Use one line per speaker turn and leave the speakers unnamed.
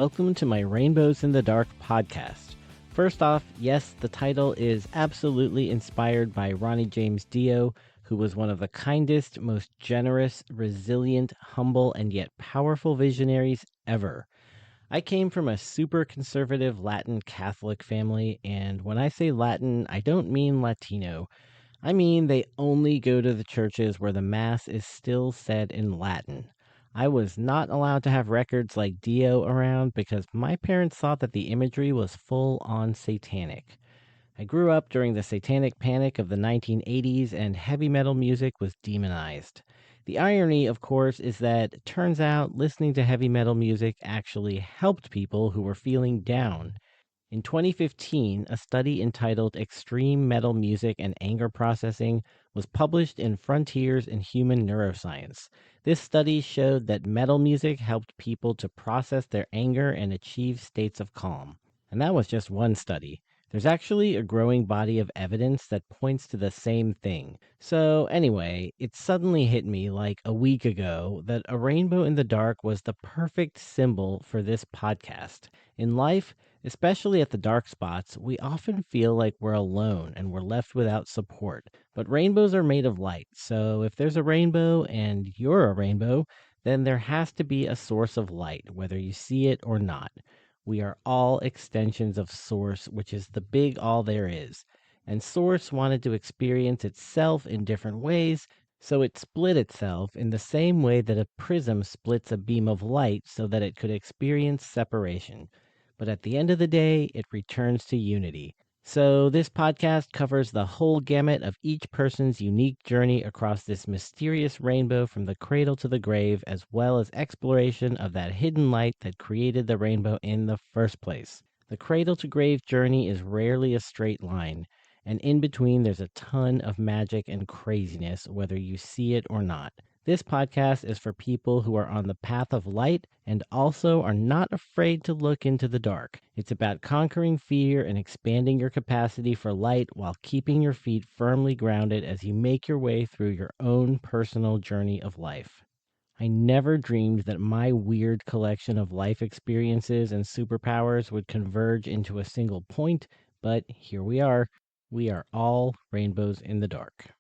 Welcome to my Rainbows in the Dark podcast. First off, yes, the title is absolutely inspired by Ronnie James Dio, who was one of the kindest, most generous, resilient, humble, and yet powerful visionaries ever. I came from a super conservative Latin Catholic family, and when I say Latin, I don't mean Latino. I mean, they only go to the churches where the Mass is still said in Latin. I was not allowed to have records like Dio around because my parents thought that the imagery was full on satanic. I grew up during the satanic panic of the 1980s, and heavy metal music was demonized. The irony, of course, is that it turns out listening to heavy metal music actually helped people who were feeling down. In 2015, a study entitled Extreme Metal Music and Anger Processing was published in Frontiers in Human Neuroscience. This study showed that metal music helped people to process their anger and achieve states of calm. And that was just one study. There's actually a growing body of evidence that points to the same thing. So, anyway, it suddenly hit me like a week ago that a rainbow in the dark was the perfect symbol for this podcast. In life, especially at the dark spots, we often feel like we're alone and we're left without support. But rainbows are made of light, so if there's a rainbow and you're a rainbow, then there has to be a source of light, whether you see it or not. We are all extensions of Source, which is the big all there is. And Source wanted to experience itself in different ways, so it split itself in the same way that a prism splits a beam of light so that it could experience separation. But at the end of the day, it returns to unity. So, this podcast covers the whole gamut of each person's unique journey across this mysterious rainbow from the cradle to the grave, as well as exploration of that hidden light that created the rainbow in the first place. The cradle to grave journey is rarely a straight line, and in between, there's a ton of magic and craziness, whether you see it or not. This podcast is for people who are on the path of light and also are not afraid to look into the dark. It's about conquering fear and expanding your capacity for light while keeping your feet firmly grounded as you make your way through your own personal journey of life. I never dreamed that my weird collection of life experiences and superpowers would converge into a single point, but here we are. We are all rainbows in the dark.